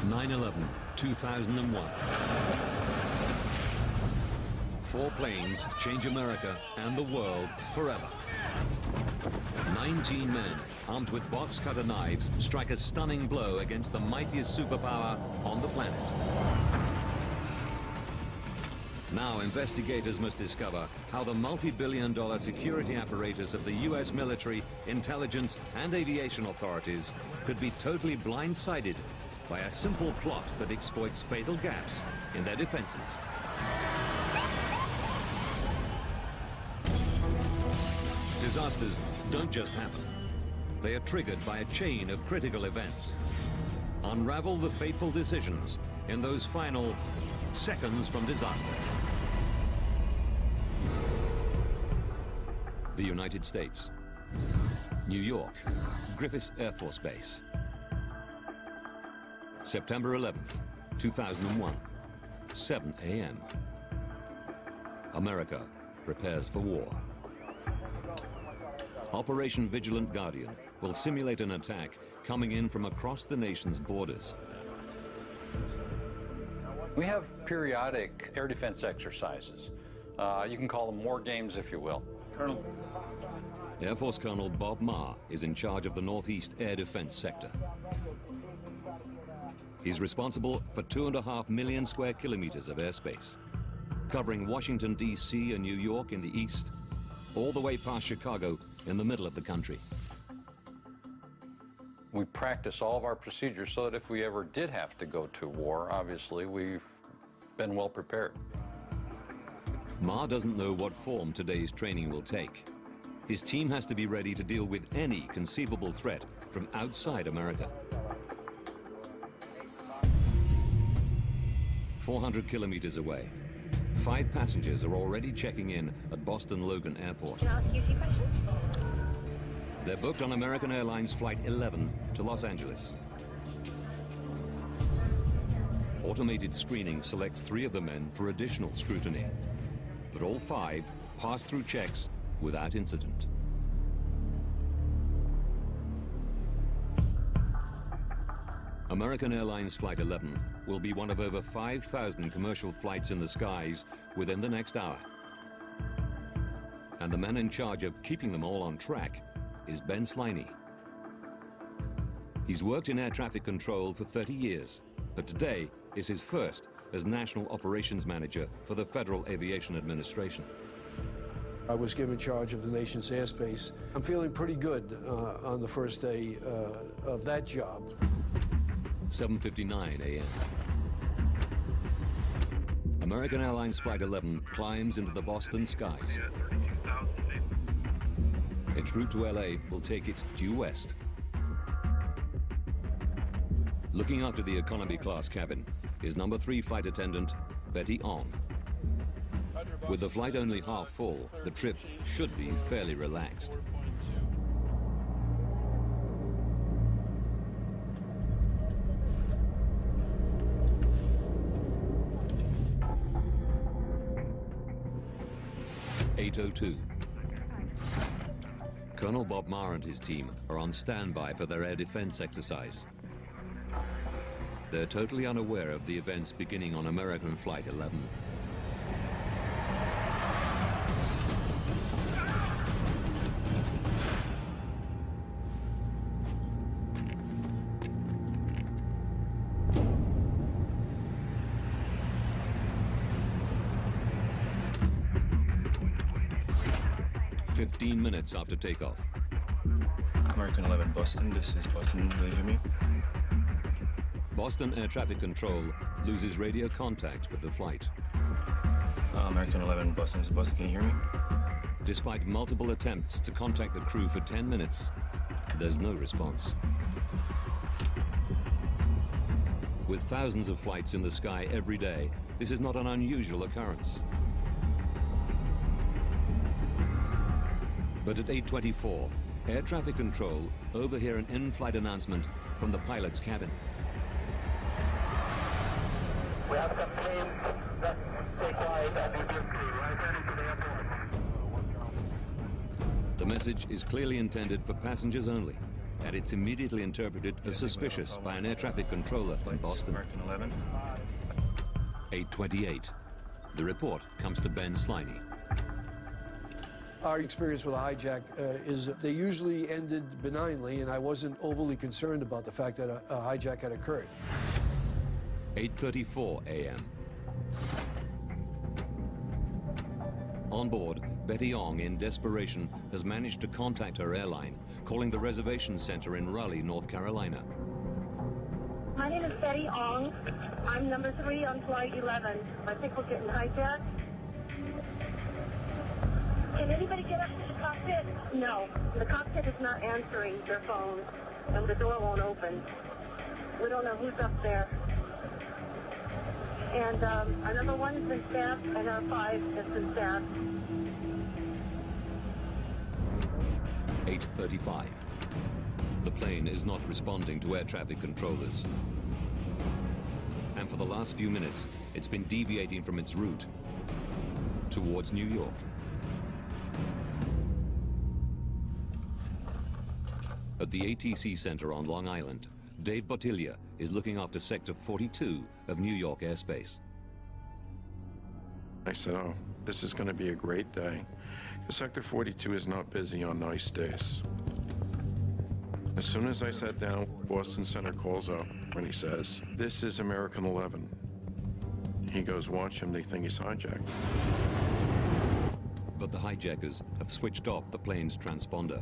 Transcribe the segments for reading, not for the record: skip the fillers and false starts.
9/11/2001. 4 planes change America and the world forever. 19 men, armed with box cutter knives, strike a stunning blow against the mightiest superpower on the planet. Now investigators must discover how the multi-billion-dollar security apparatus of the US military, intelligence and aviation authorities could be totally blindsided by a simple plot that exploits fatal gaps in their defenses. Disasters don't just happen. They are triggered by a chain of critical events. Unravel the fateful decisions in those final seconds from disaster. The United States. New York, Griffiths Air Force Base. September 11th, 2001, 7 a.m. America prepares for war. Operation Vigilant Guardian will simulate an attack coming in from across the nation's borders. We have periodic air defense exercises. You can call them war games, if you will. Colonel. Air Force Colonel Bob Marr is in charge of the Northeast Air Defense Sector. He's responsible for 2.5 million square kilometers of airspace, covering Washington, D.C. and New York in the east, all the way past Chicago in the middle of the country. We practice all of our procedures so that if we ever did have to go to war, obviously, we've been well prepared. Marr doesn't know what form today's training will take. His team has to be ready to deal with any conceivable threat from outside America. 400 kilometers away, 5 passengers are already checking in at Boston Logan Airport. Can I ask you a few questions? They're booked on American Airlines Flight 11 to Los Angeles. Automated screening selects 3 of the men for additional scrutiny, but all 5 pass through checks without incident. American Airlines Flight 11 will be one of over 5,000 commercial flights in the skies within the next hour. And the man in charge of keeping them all on track is Ben Sliney. He's worked in air traffic control for 30 years, but today is his first as National Operations Manager for the Federal Aviation Administration. I was given charge of the nation's airspace. I'm feeling pretty good on the first day of that job. 7:59 a.m. American Airlines Flight 11 climbs into the Boston skies. Its route to LA will take it due west. Looking after the economy class cabin is number 3 flight attendant Betty Ong. With the flight only half full, the trip should be fairly relaxed. (8:02). Colonel Bob Marr and his team are on standby for their air defense exercise. They're totally unaware of the events beginning on American Flight 11. Minutes after takeoff. American 11 Boston, this is Boston, do you hear me? Boston Air Traffic Control loses radio contact with the flight. American 11 Boston, this is Boston, can you hear me? Despite multiple attempts to contact the crew for 10 minutes, there's no response. With thousands of flights in the sky every day, this is not an unusual occurrence. But at 8:24, Air Traffic Control overhear an in-flight announcement from the pilot's cabin. We have some planes that stay quiet and we will be right ready to the airport. The message is clearly intended for passengers only. and it's immediately interpreted as suspicious by an air traffic controller in Boston. American 11. 8:28. The report comes to Ben Sliney. Our experience with a hijack is they usually ended benignly, and I wasn't overly concerned about the fact that a hijack had occurred. 8:34 a.m. On board, Betty Ong, in desperation, has managed to contact her airline, calling the reservation center in Raleigh, North Carolina. My name is Betty Ong. I'm number 3 on flight 11. I think we're getting hijacked. Can anybody get up to the cockpit? No, the cockpit is not answering their phones, and the door won't open. We don't know who's up there. And our number 1 has been staffed, and our 5 has been staffed. 8:35. The plane is not responding to air traffic controllers. And for the last few minutes, it's been deviating from its route towards New York. At the ATC Center on Long Island, Dave Bottiglia is looking after Sector 42 of New York airspace. I said, oh, this is going to be a great day. Sector 42 is not busy on nice days. As soon as I sat down, Boston Center calls up and he says, this is American 11. He goes, watch him, they think he's hijacked. But the hijackers have switched off the plane's transponder,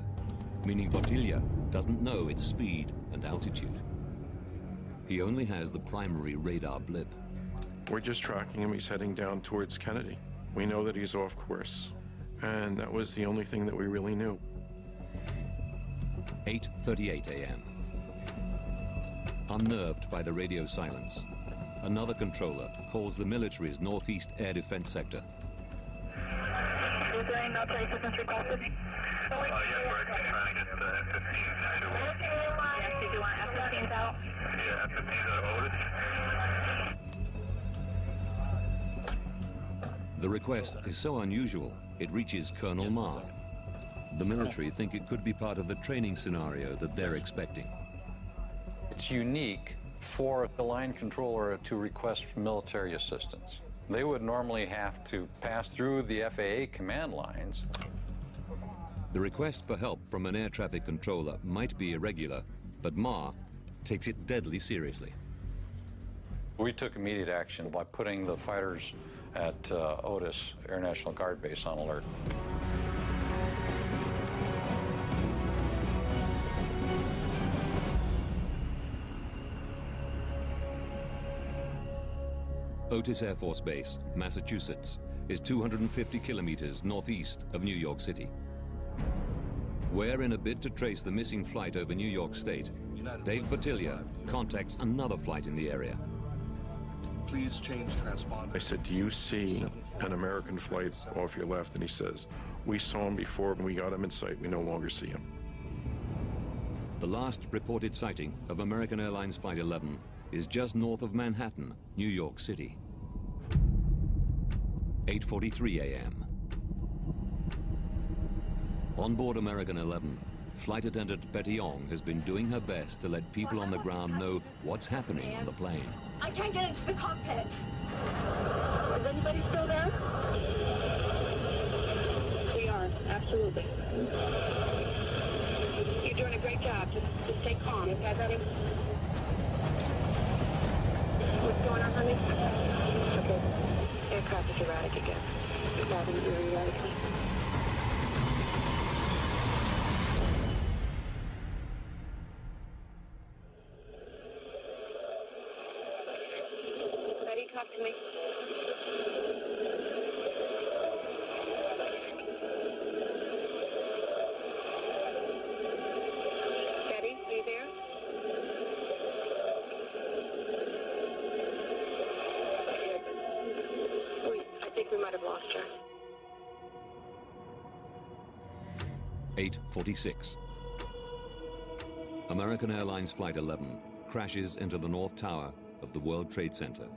meaning Bottiglia doesn't know its speed and altitude. He only has the primary radar blip. We're just tracking him. He's heading down towards Kennedy. We know that he's off course. And that was the only thing that we really knew. 8:38 a.m. Unnerved by the radio silence, another controller calls the military's northeast air defense sector. Is there any military assistance requested? Yes, we're trying to get the F-15s to... Yes, did you want F-15s out? Yeah, F-15s out of Otis. The request is so unusual, it reaches Colonel Ma. The military think it could be part of the training scenario that they're expecting. It's unique for the line controller to request military assistance. They would normally have to pass through the FAA command lines. The request for help from an air traffic controller might be irregular, but Ma takes it deadly seriously. We took immediate action by putting the fighters at Otis Air National Guard Base on alert. Otis Air Force Base, Massachusetts, is 250 kilometers northeast of New York City. Where, in a bid to trace the missing flight over New York State, Dave Bottiglia contacts another flight in the area. Please change transponder. I said, do you see an American flight off your left? And he says, we saw him before, and we got him in sight. We no longer see him. The last reported sighting of American Airlines Flight 11 is just north of Manhattan, New York City. 8:43 a.m. On board American 11, flight attendant Betty Ong has been doing her best to let people on the ground know what's happening on the plane. I can't get into the cockpit. Is anybody still there? We are, absolutely. You're doing a great job. Just stay calm. Okay, buddy? What's going on, honey? Okay. Aircraft is erratic again. Starting erratically. Betty, talk to me. Betty, are you there? I think we might have lost her. 8:46. American Airlines Flight 11 crashes into the North Tower of the World Trade Center,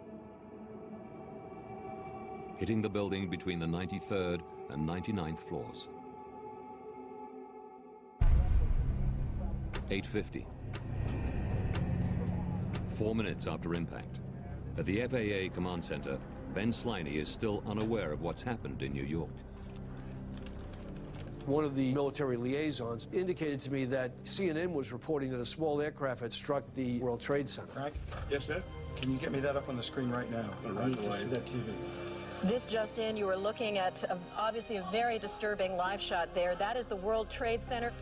hitting the building between the 93rd and 99th floors. 8:50. 4 minutes after impact. At the FAA Command Center, Ben Sliney is still unaware of what's happened in New York. One of the military liaisons indicated to me that CNN was reporting that a small aircraft had struck the World Trade Center. Frank? Yes, sir? Can you get me that up on the screen right now? I need to see that TV. This just in, you were looking at obviously a very disturbing live shot there. That is the World Trade Center.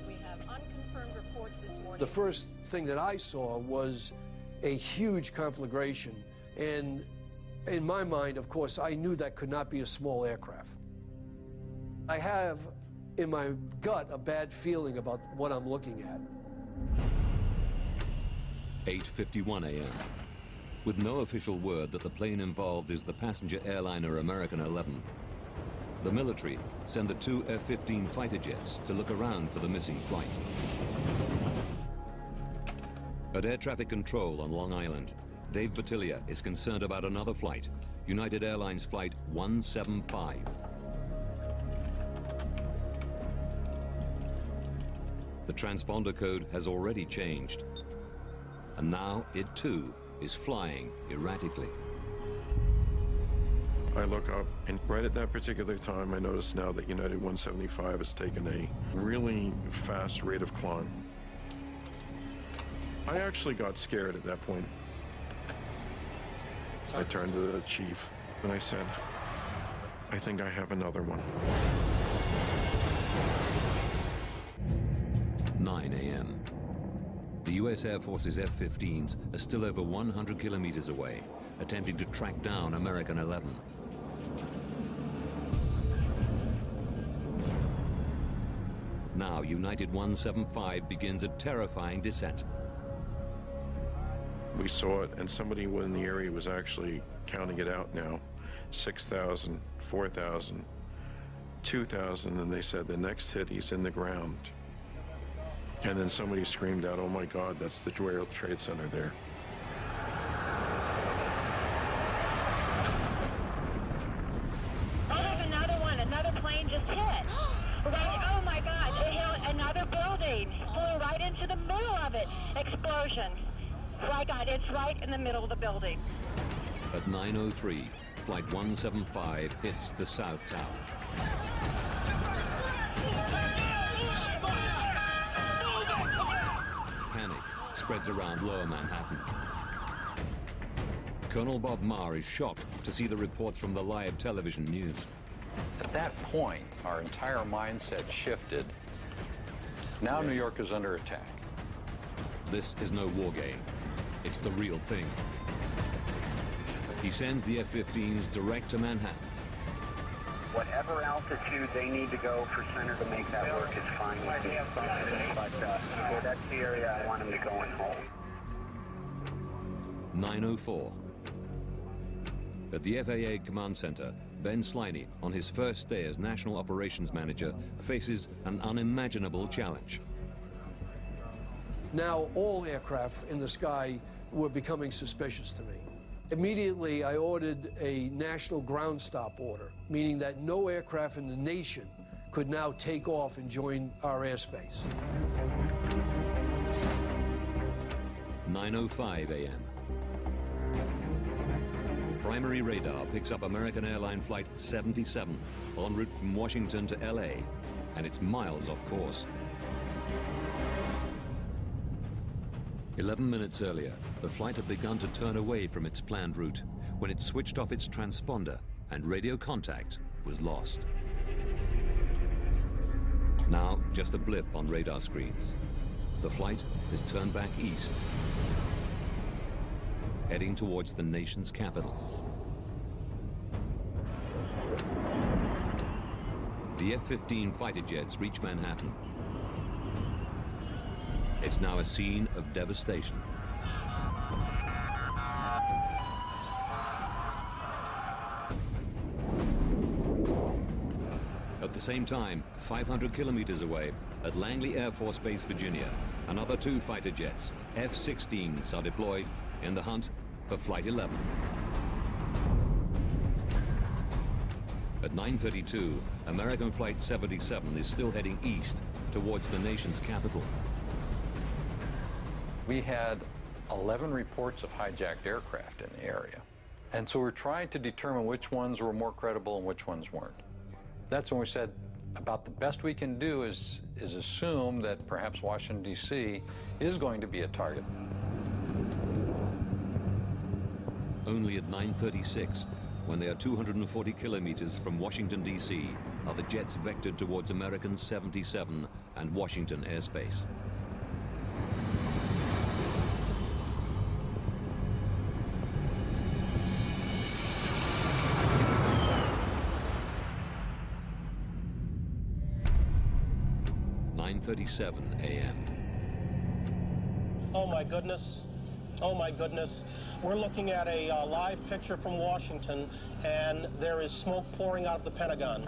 We have unconfirmed reports this morning. The first thing that I saw was a huge conflagration, and in my mind, of course, I knew that could not be a small aircraft. I have in my gut a bad feeling about what I'm looking at. 8:51 a.m. With no official word that the plane involved is the passenger airliner American 11, the military send the two F-15 fighter jets to look around for the missing flight. At Air Traffic Control on Long Island, Dave Bottiglia is concerned about another flight, United Airlines Flight 175. The transponder code has already changed, and now it too is flying erratically. I look up, and right at that particular time, I notice now that United 175 has taken a really fast rate of climb. I actually got scared at that point. I turned to the chief, and I said, I think I have another one. 9 a.m. The U.S. Air Force's F-15s are still over 100 kilometers away, attempting to track down American 11. Now, United 175 begins a terrifying descent. We saw it, and somebody in the area was actually counting it out now. 6,000, 4,000, 2,000, and they said the next hit, he's in the ground. And then somebody screamed out, oh my God, that's the World Trade Center there. Oh, there's another one. Another plane just hit. Right, oh my God, it hit another building. Flew right into the middle of it. Explosion. Right, God, it's right in the middle of the building. At 9:03, Flight 175 hits the South Tower. Panic spreads around lower Manhattan. Colonel Bob Marr is shocked to see the reports from the live television news. At that point, our entire mindset shifted. Now New York is under attack. This is no war game. It's the real thing. He sends the F-15s direct to Manhattan. Whatever altitude they need to go for center to make that work is fine with me. But yeah, that's the area I want them to go and hold. 9:04. At the FAA Command Center, Ben Sliney, on his first day as National Operations Manager, faces an unimaginable challenge. Now all aircraft in the sky were becoming suspicious to me. Immediately, I ordered a national ground stop order, meaning that no aircraft in the nation could now take off and join our airspace. 9:05 a.m. Primary radar picks up American Airline Flight 77 en route from Washington to LA, and it's miles off course. 11 minutes earlier, the flight had begun to turn away from its planned route when it switched off its transponder and radio contact was lost. Now, just a blip on radar screens. The flight is turned back east, heading towards the nation's capital. The F-15 fighter jets reach Manhattan. It's now a scene of devastation. At the same time, 500 kilometers away, at Langley Air Force Base, Virginia, another two fighter jets, F-16s, are deployed in the hunt for Flight 11. At 9:32, American Flight 77 is still heading east towards the nation's capital. We had 11 reports of hijacked aircraft in the area. And so we're trying to determine which ones were more credible and which ones weren't. That's when we said about the best we can do is assume that perhaps Washington, D.C. is going to be a target. Only at 9:36, when they are 240 kilometers from Washington, D.C., are the jets vectored towards American 77 and Washington airspace. .37 a.m. Oh my goodness. Oh my goodness. We're looking at a live picture from Washington, and there is smoke pouring out of the Pentagon.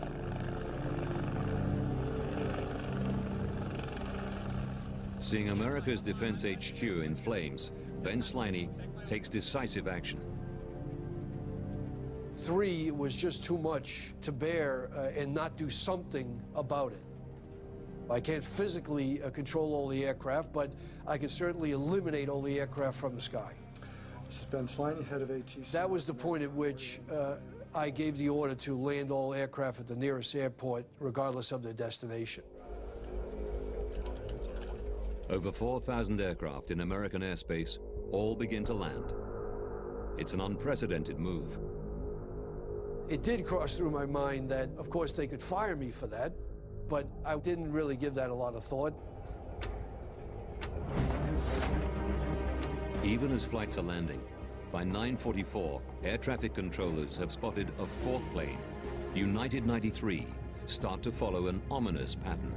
Seeing America's Defense HQ in flames, Ben Sliney takes decisive action. 3 was just too much to bear and not do something about it. I can't physically control all the aircraft, but I can certainly eliminate all the aircraft from the sky. This is Ben Sliney, head of ATC. That was the point at which I gave the order to land all aircraft at the nearest airport, regardless of their destination. Over 4,000 aircraft in American airspace all begin to land. It's an unprecedented move. It did cross through my mind that, of course, they could fire me for that, but I didn't really give that a lot of thought. Even as flights are landing, by 9:44, air traffic controllers have spotted a fourth plane, United 93, start to follow an ominous pattern.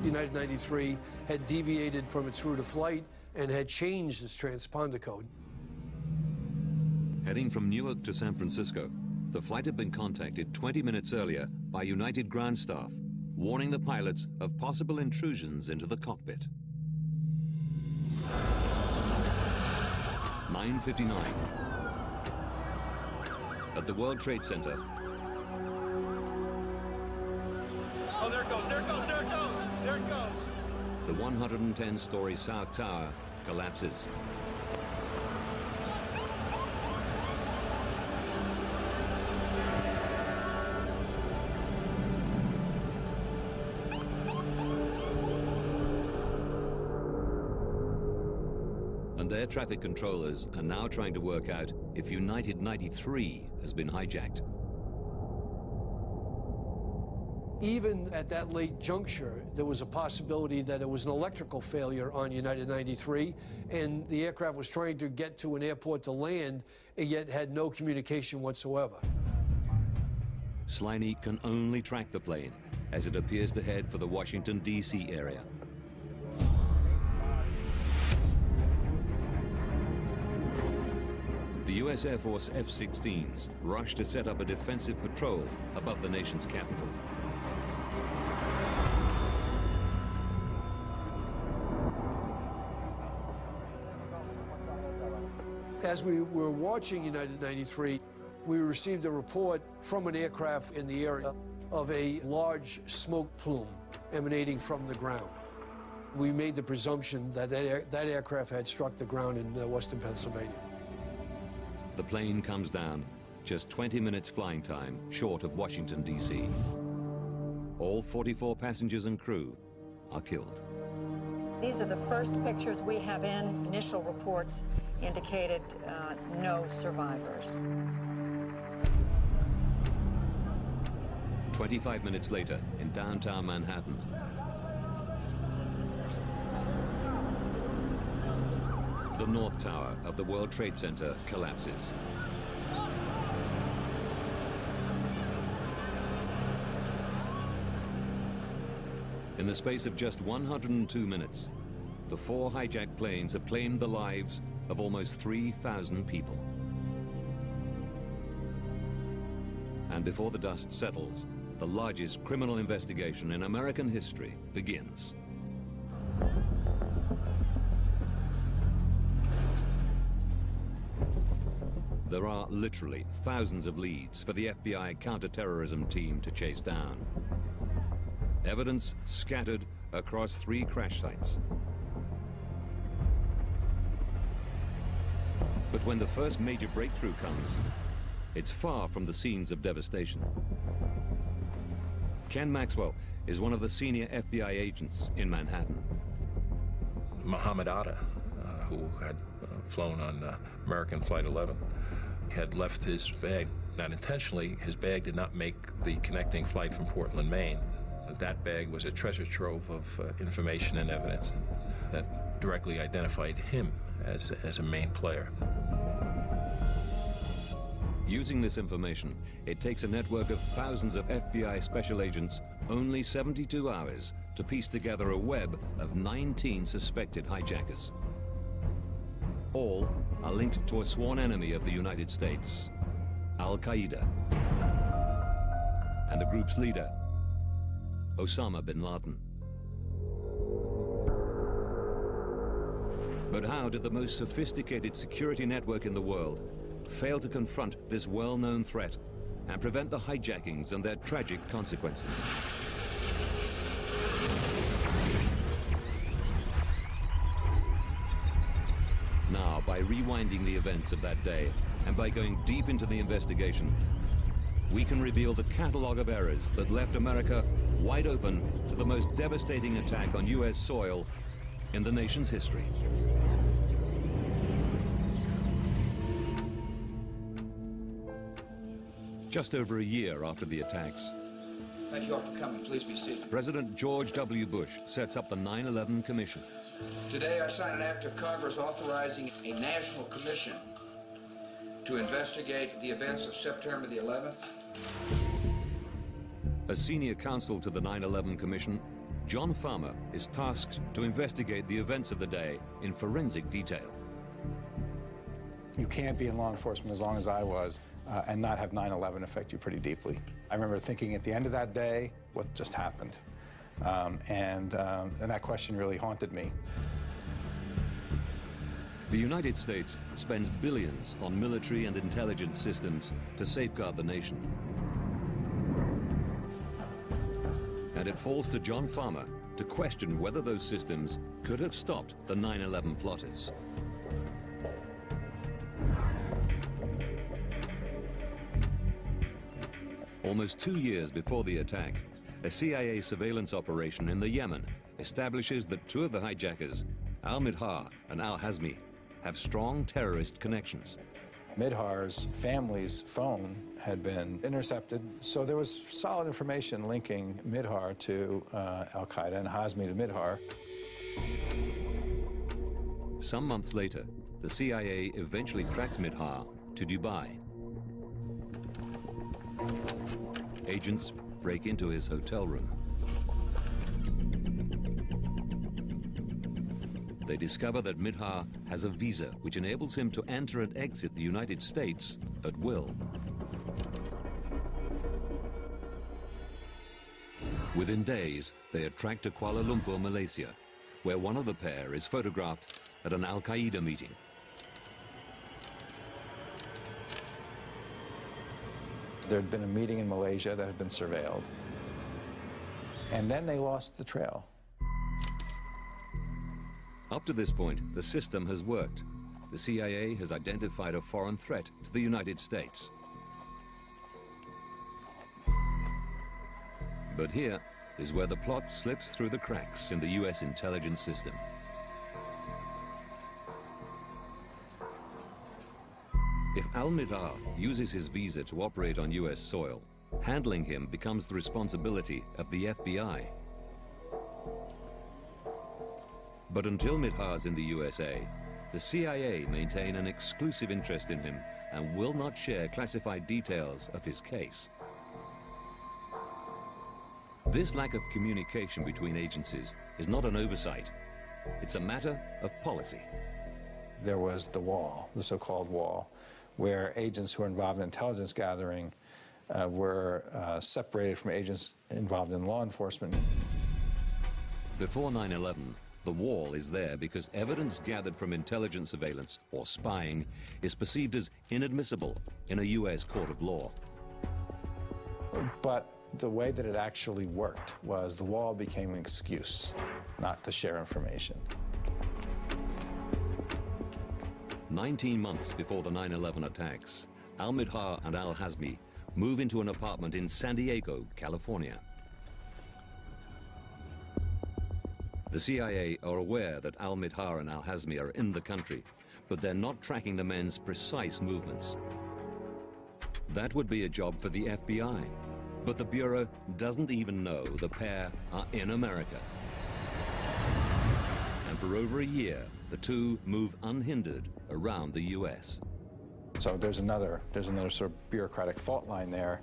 United 93 had deviated from its route of flight and had changed its transponder code. Heading from Newark to San Francisco, the flight had been contacted 20 minutes earlier by United ground staff, warning the pilots of possible intrusions into the cockpit. 9:59. At the World Trade Center. Oh, there it goes, there it goes, there it goes, there it goes. The 110-story South Tower collapses. And air traffic controllers are now trying to work out if United 93 has been hijacked. Even at that late juncture, there was a possibility that it was an electrical failure on United 93, and the aircraft was trying to get to an airport to land, and yet had no communication whatsoever. Sliney can only track the plane as it appears to head for the Washington, D.C. area. The U.S. Air Force F-16s rush to set up a defensive patrol above the nation's capital. As we were watching United 93, we received a report from an aircraft in the area of a large smoke plume emanating from the ground. We made the presumption that that aircraft had struck the ground in western Pennsylvania. The plane comes down, just 20 minutes flying time short of Washington, D.C. All 44 passengers and crew are killed. These are the first pictures we have in. Initial reports indicated no survivors. 25 minutes later, in downtown Manhattan, the North Tower of the World Trade Center collapses. In the space of just 102 minutes, the 4 hijacked planes have claimed the lives of almost 3,000 people. And before the dust settles, the largest criminal investigation in American history begins. There are literally thousands of leads for the FBI counterterrorism team to chase down. Evidence scattered across 3 crash sites. But when the first major breakthrough comes, it's far from the scenes of devastation. Ken Maxwell is one of the senior FBI agents in Manhattan. Mohammed Atta, who had flown on American Flight 11, had left his bag, not intentionally. His bag did not make the connecting flight from Portland, Maine. That bag was a treasure trove of information and evidence that directly identified him as a main player. Using this information, it takes a network of thousands of FBI special agents only 72 hours to piece together a web of 19 suspected hijackers. All are linked to a sworn enemy of the United States, Al-Qaeda, and the group's leader, Osama bin Laden. But how did the most sophisticated security network in the world fail to confront this well-known threat and prevent the hijackings and their tragic consequences? Now, by rewinding the events of that day and by going deep into the investigation, we can reveal the catalog of errors that left America wide open to the most devastating attack on U.S. soil in the nation's history. Just over a year after the attacks, thank you all for coming. Please be seated. President George W. Bush sets up the 9/11 Commission. Today I sign an act of Congress authorizing a national commission to investigate the events of September the 11th. As senior counsel to the 9/11 Commission, John Farmer is tasked to investigate the events of the day in forensic detail. You can't be in law enforcement as long as I was and not have 9/11 affect you pretty deeply. I remember thinking at the end of that day, what just happened? And that question really haunted me. The United States spends billions on military and intelligence systems to safeguard the nation. And it falls to John Farmer to question whether those systems could have stopped the 9/11 plotters. Almost 2 years before the attack, a CIA surveillance operation in the Yemen establishes that two of the hijackers, Al-Midhar and Al-Hazmi, have strong terrorist connections. Midhar's family's phone had been intercepted, so there was solid information linking Midhar to Al-Qaeda and Hazmi to Midhar. Some months later, the CIA eventually tracked Midhar to Dubai. Agents break into his hotel room. They discover that Midhar has a visa which enables him to enter and exit the United States at will. Within days, they are tracked to Kuala Lumpur, Malaysia, where one of the pair is photographed at an Al-Qaeda meeting. There had been a meeting in Malaysia that had been surveilled, and then they lost the trail. Up to this point, the system has worked. The CIA has identified a foreign threat to the United States. But here is where the plot slips through the cracks in the U.S. intelligence system. If Al-Midhar uses his visa to operate on U.S. soil, handling him becomes the responsibility of the FBI. But until Midhar's in the USA, the CIA maintain an exclusive interest in him and will not share classified details of his case. This lack of communication between agencies is not an oversight. It's a matter of policy. There was the wall, the so-called wall, where agents who were involved in intelligence gathering were separated from agents involved in law enforcement. Before 9/11, the wall is there because evidence gathered from intelligence surveillance or spying is perceived as inadmissible in a U.S. court of law. But the way that it actually worked was the wall became an excuse not to share information. 19 months before the 9/11 attacks, Al-Midhar and Al-Hazmi move into an apartment in San Diego, California. The CIA are aware that Al-Midhar and Al-Hazmi are in the country, but they're not tracking the men's precise movements. That would be a job for the FBI, but the Bureau doesn't even know the pair are in America. And for over a year, the two move unhindered around the U.S. So there's another sort of bureaucratic fault line there.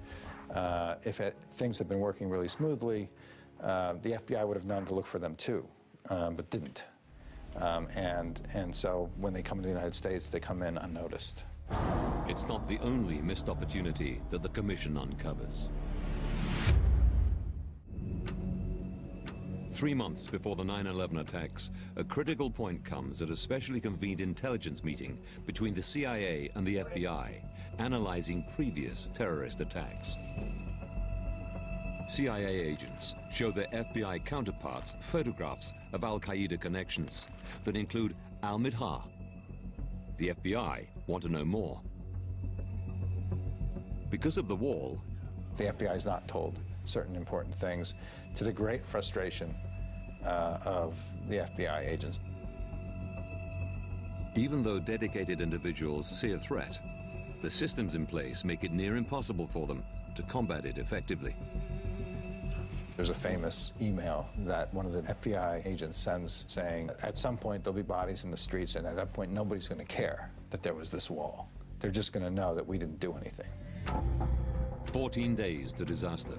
Things had been working really smoothly, the FBI would have known to look for them too, but didn't. And so when they come to the United States, they come in unnoticed. It's not the only missed opportunity that the Commission uncovers. 3 months before the 9/11 attacks, a critical point comes at a specially convened intelligence meeting between the CIA and the FBI, analyzing previous terrorist attacks. CIA agents show their FBI counterparts photographs of Al-Qaeda connections that include Al-Midhar. The FBI want to know more. Because of the wall, the FBI is not told certain important things, to the great frustration of the FBI agents. Even though dedicated individuals see a threat, the systems in place make it near impossible for them to combat it effectively. There's a famous email that one of the FBI agents sends saying, at some point there'll be bodies in the streets, and at that point nobody's going to care that there was this wall. They're just going to know that we didn't do anything. 14 days to disaster.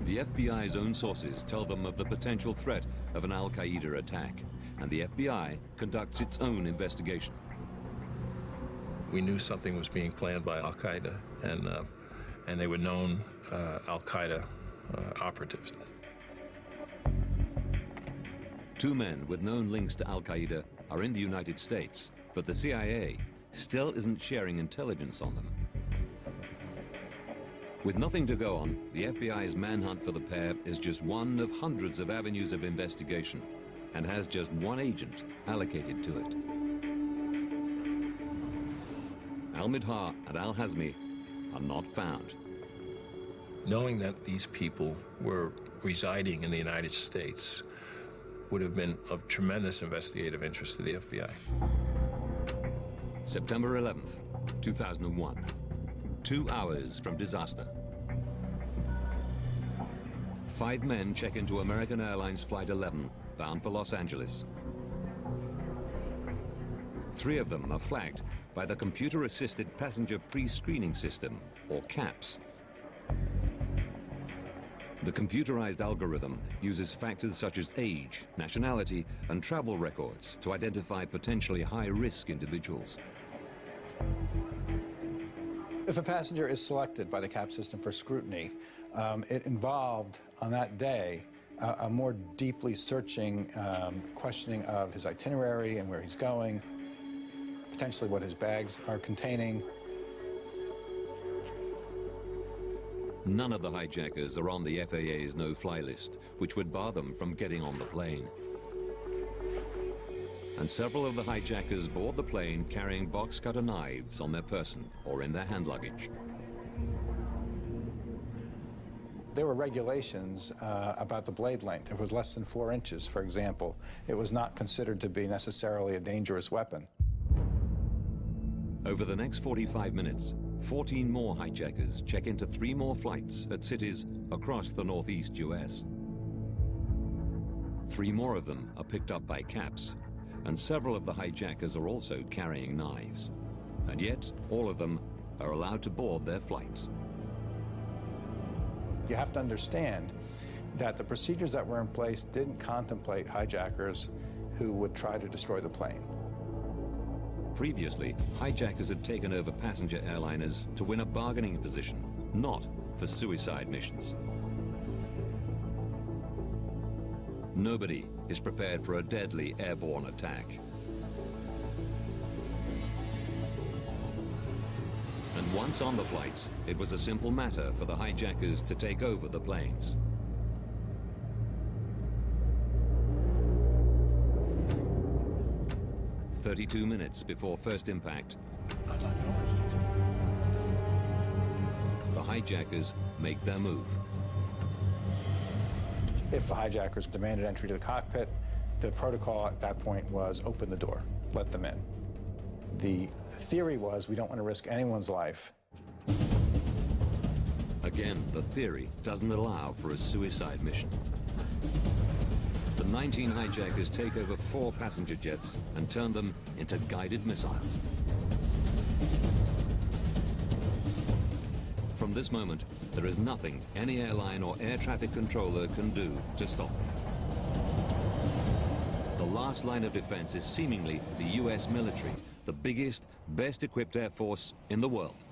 The FBI's own sources tell them of the potential threat of an Al-Qaeda attack, and the FBI conducts its own investigation. We knew something was being planned by Al-Qaeda, and they were known Al-Qaeda operatives. 2 men with known links to Al-Qaeda are in the United States, but the CIA still isn't sharing intelligence on them. With nothing to go on, the FBI's manhunt for the pair is just one of hundreds of avenues of investigation, and has just one agent allocated to it. Al-Midhar and Al-Hazmi are not found. Knowing that these people were residing in the United States would have been of tremendous investigative interest to the FBI. September 11th, 2001. 2 hours from disaster. 5 men check into American Airlines Flight 11, bound for Los Angeles. 3 of them are flagged by the Computer-Assisted Passenger Pre-Screening System, or CAPS. The computerized algorithm uses factors such as age, nationality, and travel records to identify potentially high-risk individuals. If a passenger is selected by the CAP system for scrutiny, it involved, on that day, a more deeply searching questioning of his itinerary and where he's going, potentially what his bags are containing. None of the hijackers are on the FAA's no-fly list, which would bar them from getting on the plane. And several of the hijackers board the plane carrying box-cutter knives on their person or in their hand luggage. There were regulations about the blade length. If it was less than 4 inches, for example, it was not considered to be necessarily a dangerous weapon. Over the next 45 minutes, 14 more hijackers check into 3 more flights at cities across the northeast U.S. 3 more of them are picked up by CAPS, and several of the hijackers are also carrying knives. And yet, all of them are allowed to board their flights. You have to understand that the procedures that were in place didn't contemplate hijackers who would try to destroy the plane. Previously, hijackers had taken over passenger airliners to win a bargaining position, not for suicide missions. Nobody is prepared for a deadly airborne attack. And once on the flights, it was a simple matter for the hijackers to take over the planes. 32 minutes before first impact, the hijackers make their move. If the hijackers demanded entry to the cockpit, the protocol at that point was open the door, let them in. The theory was we don't want to risk anyone's life. Again, the theory doesn't allow for a suicide mission. The 19 hijackers take over 4 passenger jets and turn them into guided missiles. From this moment, there is nothing any airline or air traffic controller can do to stop them. The last line of defense is seemingly the US military, the biggest, best-equipped air force in the world.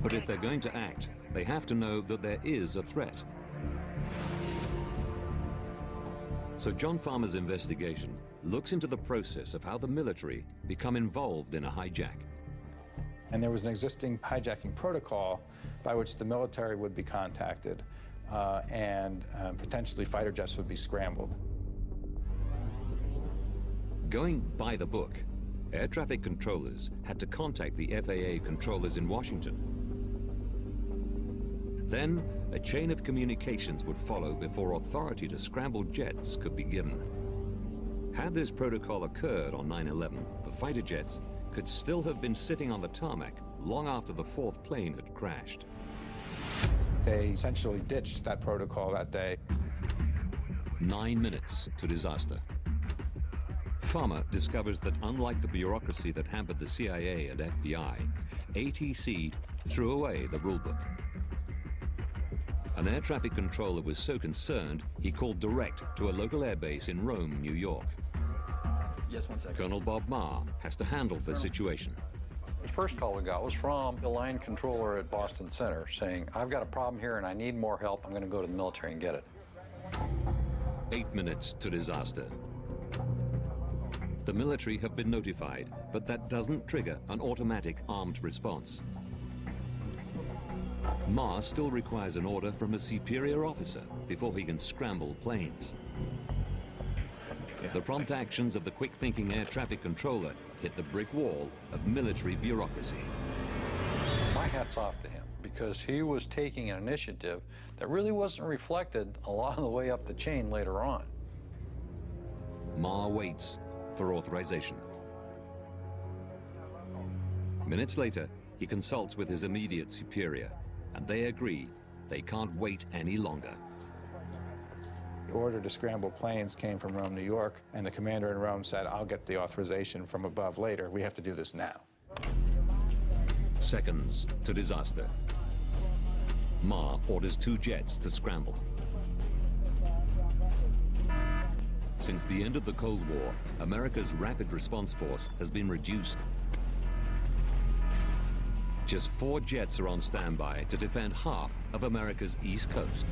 But if they're going to act, they have to know that there is a threat. So John Farmer's investigation looks into the process of how the military become involved in a hijack. And there was an existing hijacking protocol by which the military would be contacted and potentially fighter jets would be scrambled. Going by the book, air traffic controllers had to contact the FAA controllers in Washington. Then, a chain of communications would follow before authority to scramble jets could be given. Had this protocol occurred on 9/11, the fighter jets could still have been sitting on the tarmac long after the 4th plane had crashed. They essentially ditched that protocol that day. 9 minutes to disaster. Farmer discovers that unlike the bureaucracy that hampered the CIA and FBI, ATC threw away the rulebook. An air traffic controller was so concerned, he called direct to a local airbase in Rome, New York. Yes, 1 second. Colonel Bob Marr has to handle the situation. The first call we got was from the line controller at Boston Center saying, I've got a problem here and I need more help. I'm going to go to the military and get it. 8 minutes to disaster. The military have been notified, but that doesn't trigger an automatic armed response. Marr still requires an order from a superior officer before he can scramble planes. The prompt actions of the quick-thinking air traffic controller hit the brick wall of military bureaucracy. My hat's off to him because he was taking an initiative that really wasn't reflected a lot of the way up the chain later on. Marr waits for authorization. Minutes later, he consults with his immediate superior, and they agree they can't wait any longer. The order to scramble planes came from Rome, New York, and the commander in Rome said, I'll get the authorization from above later. We have to do this now. Seconds to disaster. Marr orders 2 jets to scramble. Since the end of the Cold War, America's Rapid Response Force has been reduced. Just 4 jets are on standby to defend half of America's East Coast.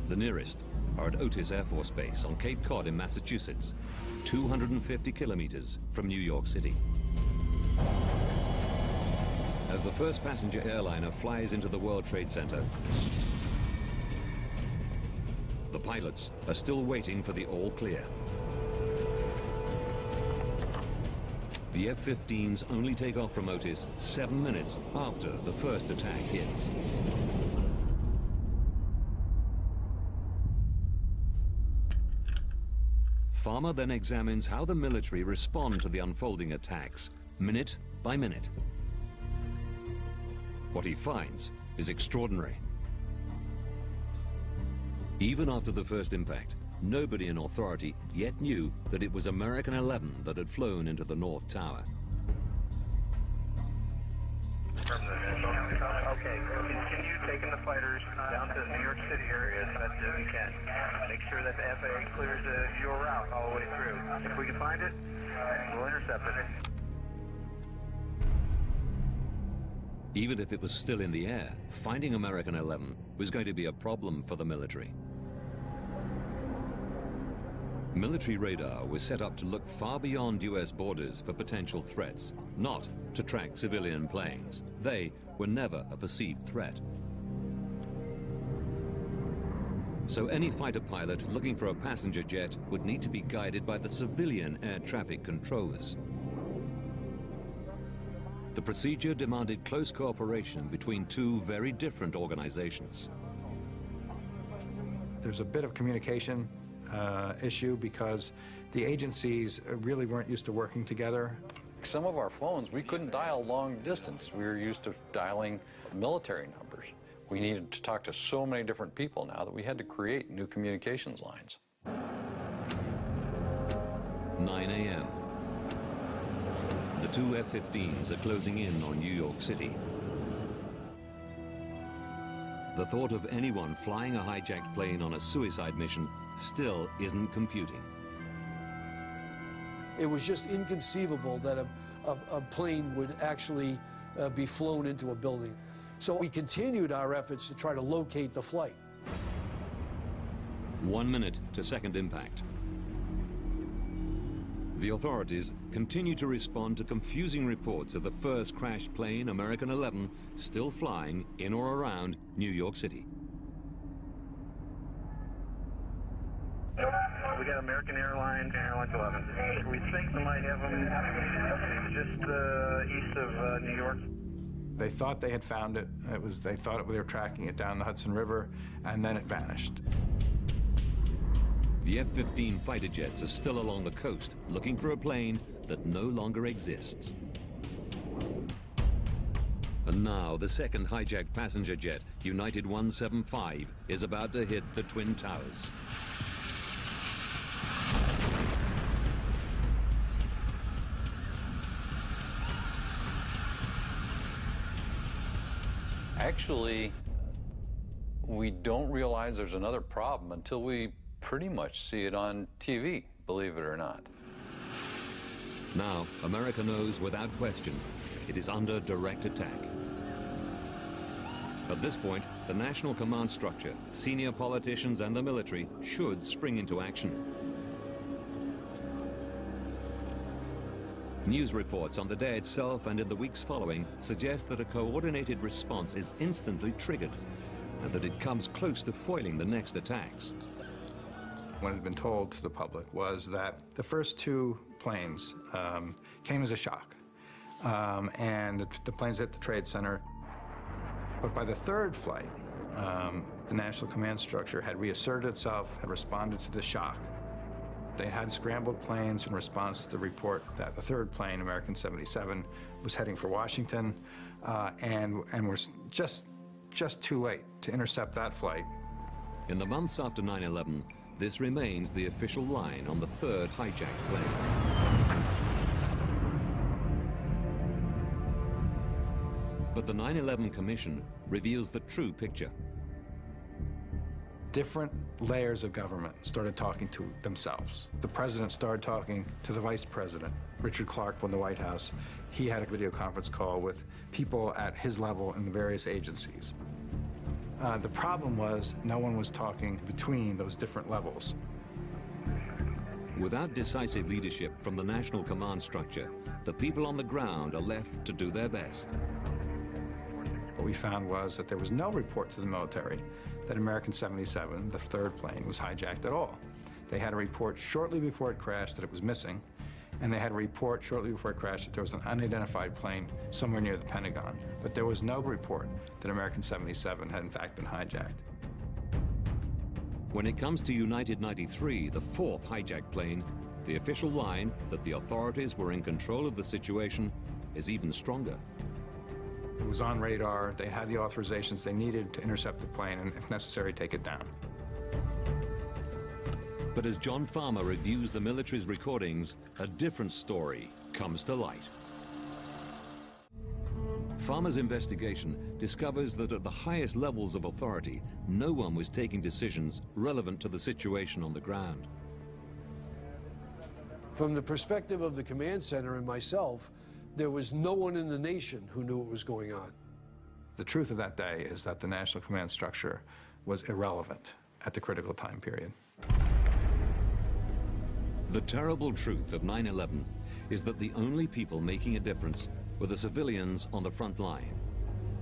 The nearest are at Otis Air Force Base on Cape Cod in Massachusetts, 250 kilometers from New York City. As the first passenger airliner flies into the World Trade Center, the pilots are still waiting for the all clear. The F-15s only take off from Otis 7 minutes after the first attack hits. Farmer then examines how the military respond to the unfolding attacks, minute by minute. What he finds is extraordinary. Even after the first impact, nobody in authority yet knew that it was American 11 that had flown into the North Tower. Okay, continue taking the fighters down to the New York City area as best as you can. Make sure that the FAA clears your route all the way through. If we can find it, we'll intercept it. Even if it was still in the air, finding American 11 was going to be a problem for the military. Military radar was set up to look far beyond US borders for potential threats, not to track civilian planes. They were never a perceived threat. So any fighter pilot looking for a passenger jet would need to be guided by the civilian air traffic controllers. The procedure demanded close cooperation between two very different organizations. There's a bit of communication issue because the agencies really weren't used to working together. Some of our phones, we couldn't dial long distance. We were used to dialing military numbers. We needed to talk to so many different people now that we had to create new communications lines. 9 a.m. The two F-15s are closing in on New York City. The thought of anyone flying a hijacked plane on a suicide mission still isn't computing. It was just inconceivable that a plane would actually be flown into a building. So we continued our efforts to try to locate the flight. 1 minute to second impact. The authorities continue to respond to confusing reports of the first crashed plane, American 11, still flying in or around New York City. We got American Airlines, Airlines 11. We think they might have them just east of New York. They thought they had found it. They thought they were tracking it down the Hudson River, and then it vanished. The F-15 fighter jets are still along the coast, looking for a plane that no longer exists. And now the second hijacked passenger jet, United 175, is about to hit the Twin Towers. Actually, we don't realize there's another problem until we pretty much see it on TV, believe it or not. Now, America knows without question it is under direct attack. At this point, the national command structure, senior politicians and the military should spring into action. News reports on the day itself and in the weeks following suggest that a coordinated response is instantly triggered and that it comes close to foiling the next attacks. What had been told to the public was that the first two planes came as a shock, and the planes hit the Trade Center. But by the third flight, the National Command Structure had reasserted itself, had responded to the shock. They had scrambled planes in response to the report that the third plane, American 77, was heading for Washington, and were just too late to intercept that flight. In the months after 9/11, this remains the official line on the third hijacked plane. But the 9/11 Commission reveals the true picture. Different layers of government started talking to themselves. The president started talking to the vice president. Richard Clark in the White House, he had a video conference call with people at his level in the various agencies. The problem was no one was talking between those different levels. Without decisive leadership from the national command structure, the people on the ground are left to do their best. What we found was that there was no report to the military that American 77, the third plane, was hijacked at all. They had a report shortly before it crashed that it was missing, and they had a report shortly before it crashed that there was an unidentified plane somewhere near the Pentagon. But there was no report that American 77 had in fact been hijacked. When it comes to United 93, the fourth hijacked plane, the official line that the authorities were in control of the situation is even stronger. It was on radar. They had the authorizations they needed to intercept the plane and, if necessary, take it down. But as John Farmer reviews the military's recordings, a different story comes to light. Farmer's investigation discovers that at the highest levels of authority, no one was taking decisions relevant to the situation on the ground. From the perspective of the command center and myself, there was no one in the nation who knew what was going on. The truth of that day is that the National Command Structure was irrelevant at the critical time period. The terrible truth of 9/11 is that the only people making a difference were the civilians on the front line,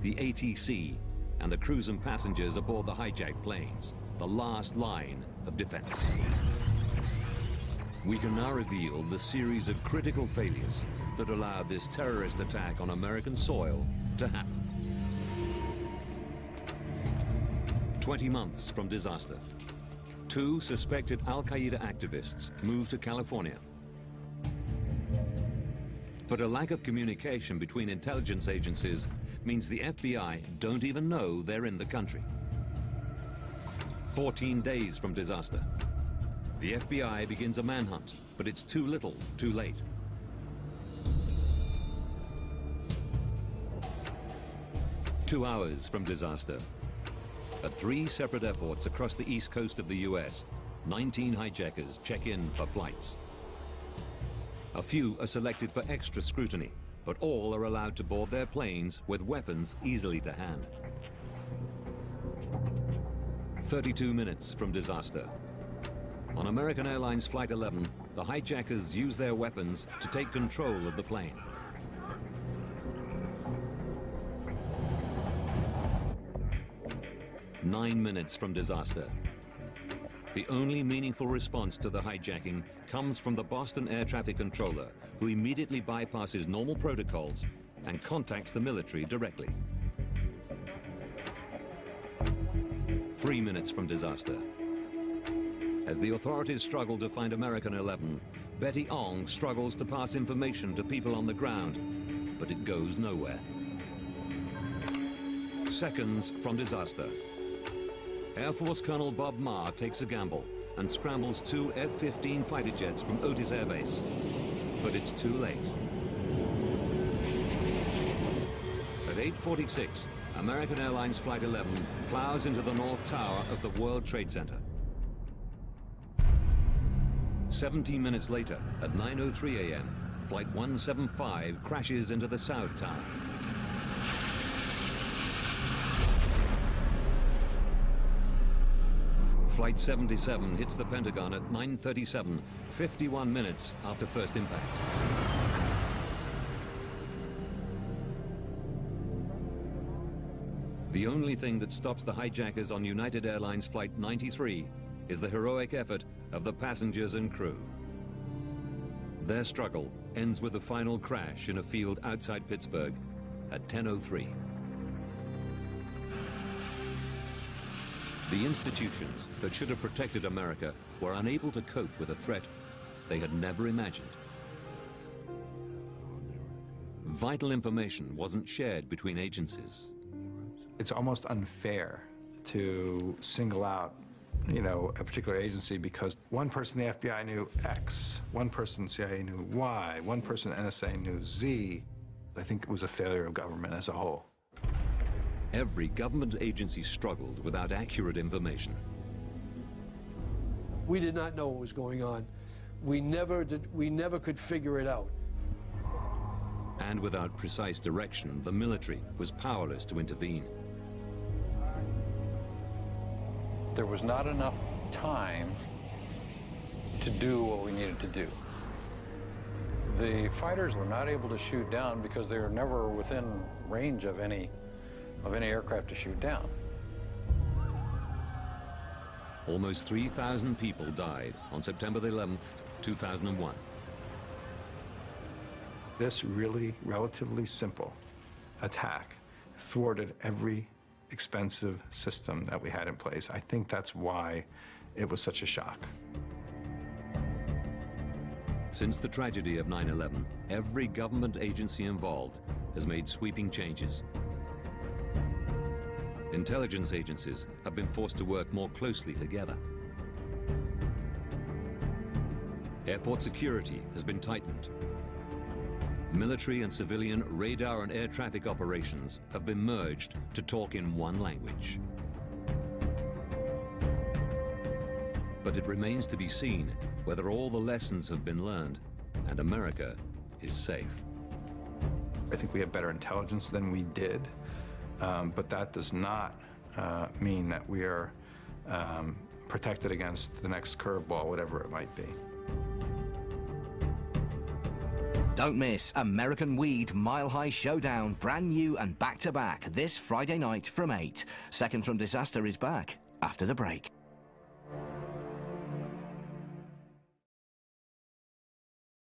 the ATC, and the crews and passengers aboard the hijacked planes, the last line of defense. We can now reveal the series of critical failures that allowed this terrorist attack on American soil to happen. 20 months from disaster, 2 suspected Al-Qaeda activists moved to California. But a lack of communication between intelligence agencies means the FBI don't even know they're in the country. 14 days from disaster, the FBI begins a manhunt, but it's too little, too late. Two hours from disaster, at 3 separate airports across the east coast of the US, 19 hijackers check in for flights. A few are selected for extra scrutiny, but all are allowed to board their planes with weapons easily to hand. 32 minutes from disaster. On American Airlines Flight 11, the hijackers use their weapons to take control of the plane. Nine minutes from disaster. The only meaningful response to the hijacking comes from the Boston air traffic controller, who immediately bypasses normal protocols and contacts the military directly. 3 minutes from disaster. As the authorities struggle to find American 11, Betty Ong struggles to pass information to people on the ground, but it goes nowhere. Seconds from disaster. Air Force Colonel Bob Marr takes a gamble and scrambles 2 F-15 fighter jets from Otis Air Base. But it's too late. At 8:46, American Airlines Flight 11 plows into the North Tower of the World Trade Center. 17 minutes later, at 9:03 a.m., Flight 175 crashes into the South Tower. Flight 77 hits the Pentagon at 9:37, 51 minutes after first impact. The only thing that stops the hijackers on United Airlines Flight 93 is the heroic effort of the passengers and crew. Their struggle ends with the final crash in a field outside Pittsburgh at 10:03. The institutions that should have protected America were unable to cope with a threat they had never imagined. Vital information wasn't shared between agencies. It's almost unfair to single out, a particular agency because one person in the FBI knew X, one person in CIA knew Y, one person in NSA knew Z. I think it was a failure of government as a whole. Every government agency struggled without accurate information. We did not know what was going on. We never could figure it out. And without precise direction, the military was powerless to intervene. There was not enough time to do what we needed to do. The fighters were not able to shoot down because they were never within range of any aircraft to shoot down. Almost 3,000 people died on September the 11th, 2001. This really relatively simple attack thwarted every expensive system that we had in place. I think that's why it was such a shock. Since the tragedy of 9/11, every government agency involved has made sweeping changes. Intelligence agencies have been forced to work more closely together. Airport security has been tightened. Military and civilian radar and air traffic operations have been merged to talk in one language. But it remains to be seen whether all the lessons have been learned and America is safe. I think we have better intelligence than we did. But that does not mean that we are protected against the next curveball, whatever it might be. Don't miss American Weed Mile High Showdown, brand new and back-to-back this Friday night from 8. Seconds from Disaster is back after the break.